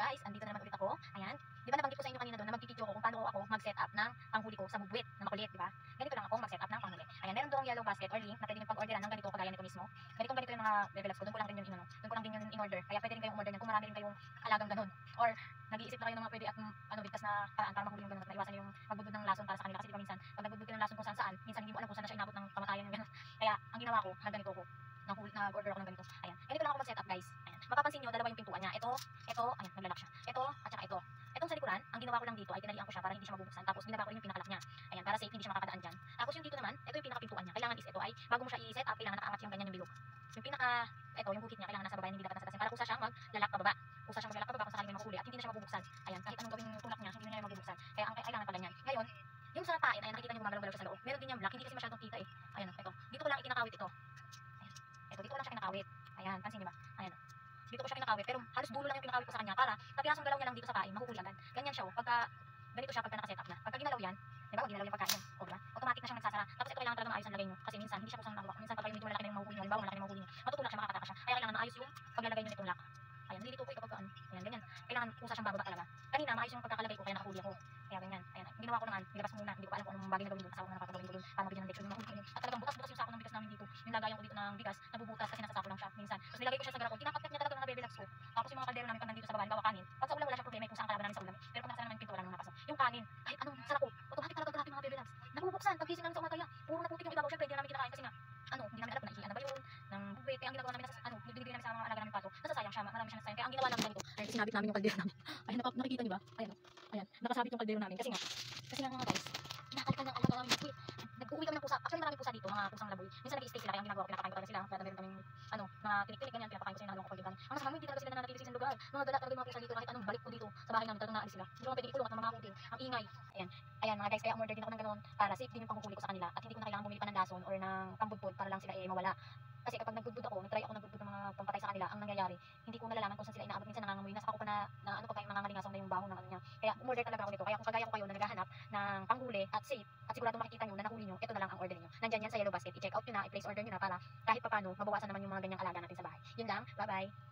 guys, andito na naman ulit ako. Ayan. Di ba nabanggit ko sa inyo kanina doon na magtitito ko kung paano ako mag-set up ng panghuli ko sa bubwit na makulit, di ba? Ganito lang ako mag-set up ng panghuli. Ayan, meron doong yellow basket or link na pwede nyo pag-orderan ng ganito kagaya nito mismo. Ganito yung mga develops ko. Doon ko lang rin yun doon ko lang din yun in-order. Kaya pwede rin kayong order niyan kung marami rin kayong alagang ganun. Or nag-iisip na kayo ng mga pwede at bigkas na paraan para mahuli yung ganun at maiwasan yung magbudbud ng lason para sa kanila kasi di ba minsan pag nagbudbud ka ng lason kung saan minsan hindi mo alam kung saan na siya inabot ng kamatayan yung ganun. Kaya ang ginawa ko, na ganito ko. Nag-order ako ng ganito. Ayan. Ganito lang ako mag-setup guys. Ayan. Mapapansin nyo, dalawa yung pintuan niya. Ito, ayan, naglalak siya. Ito, at saka ito. Itong sa likuran, ang ginawa ko lang dito ay tinalian ko siya para hindi siya mabubuksan. Tapos binaba ko rin yung pinakalak niya. Ayan, para safe, hindi siya makakadaan dyan. Tapos yung dito naman, ito yung pinakapintuan niya. Kailangan is ito ay, bago mo siya i-set up, kailangan nakaangat yung ganyan yung bilog. Yung yung bukit niya, kailangan nasa baba, hindi dapat nasa taas. Para kusa siyang maglalak pababa. Kusa siyang maglalak pababa kung sakaling may makahuli at hindi na siya mabubuksan. Ayan, kahit anong gawing tulak niya, hindi na niya mabubuksan. Kaya ang kailangan pa ganyan. Ngayon, yung sa pain, ayan, nakikita niyo gumagalaw-galaw siya sa loob. Meron din yung black, hindi kasi masyadong kita eh. Ayan, ito. Dito ko lang ikinakawit ito. Ito, dito ko lang siya kinakawit. Ayan, pansin niyo ba? Ayan. Dito ko siya kinakawit, pero halos dulo lang yung kinakawit ko sa kanya para kapirasong galaw niya lang dito sa pain, mahuhuli agad. Ganyan siya, oh. Pagka ganito siya, pagka nakaset up na. Pagka ginalaw yan, di ba? Ginalaw yung pagkain yun. O, diba? Automatic na siyang nagsasara. Tapos ito kailangan talaga maayos ang lagay nyo. Kasi minsan, hindi siya kusang nakuha. Minsan pagka yung medyo malaki na yung mahuhuli nyo, halimbawa malaki na yung mahuhuli nyo, matutulak siya, makakataka siya. Kaya kailangan maayos yung paglalagay nyo nitong lock. Ayan, nilito ko ito pagka ano. Ayan, ganyan. Kailangan kusa siyang bababa talaga. Kanina, maayos yung pagkakalagay ko, kaya nakahuli ako. Kaya ganyan. Ayan, ginawa ko naman, nilabas muna. Hindi ko pa alam kung anong bagay na gawin doon. Asawa ko na nakakagawin ko doon. Paano bigyan ng lecture yung mahuli. At talagang butas-butas yung sako ng bigas namin dito. Yung lagayan ko dito ng bigas, nabubutas kasi nasa sako lang siya minsan. Tapos nilagay ko siya sa garapon. Kinakatkat niya talaga mga baby laps ko. Tapos yung mga kaldero namin pag nandito sa baba, halimbawa kanin. Pag sa ulam wala siyang problema kung saan kalaban namin sa ulam. Pero pag nasa naman yung pinto wala nang napasok. Yung kanin, kahit anong sarap ko, automatic talaga grabe mga baby laps. Nabubuksan pag gising namin sa umaga ya. Puro naputik yung ibabaw syempre, hindi namin kinakain kasi nga hindi namin alam kung naihiyan na ba yun ng bubwit. Kaya ang ginagawa namin binibigay namin sa mga alaga namin pato. Nasasayang siya, marami siyang nasasayang. Kaya ang ginawa namin ganito, ay sinabit namin yung kaldero namin. Ayan, nakikita niyo ba? Ayan, nakasabit yung kaldero namin kasi nga mga guys, nakakalikan ng alaga namin. Nag-uwi kami ng pusa. Actually maraming pusa dito, mga pusang laboy. Minsan nag-i-stay sila kaya ang ginagawa ko pinapakain ko talaga sila. Kaya meron kaming mga tinik-tinik ganyan, pinapakain ko sila nalong kapag ganyan. Ang masama hindi talaga sila nananatili sa isang lugar. Mga gala talaga yung mga pusa dito kahit anong balik ko dito sa bahay namin talagang naalis sila. Hindi ko pwedeng ikulong at mamamakutin din. Ang ingay. Ayan mga guys, kaya umorder din ako ng ganoon para safe din yung panghuli ko sa kanila at hindi ko na kailangan bumili pa ng dason or ng pambudbud para lang sila mawala. Kasi kapag nagbudbud ako, nag-try ako nagbudbud ng mga pampatay sa kanila, ang nangyayari, hindi ko nalalaman kung saan sila inaabot. Minsan nangangamoy, nasa ako pa na pagkain nangangalingasaw na yung baho ng niya. Kaya umorder talaga ako nito. Kaya kung kagaya ko kayo na naghahanap ng panghuli at safe at sigurado makikita nyo na nahuli nyo, ito na lang ang order niyo. Nandyan yan sa yellow basket. I-check out nyo na, i-place order nyo na para kahit papano mabawasan naman yung mga ganyang alaga natin sa bahay. Yun lang, bye bye.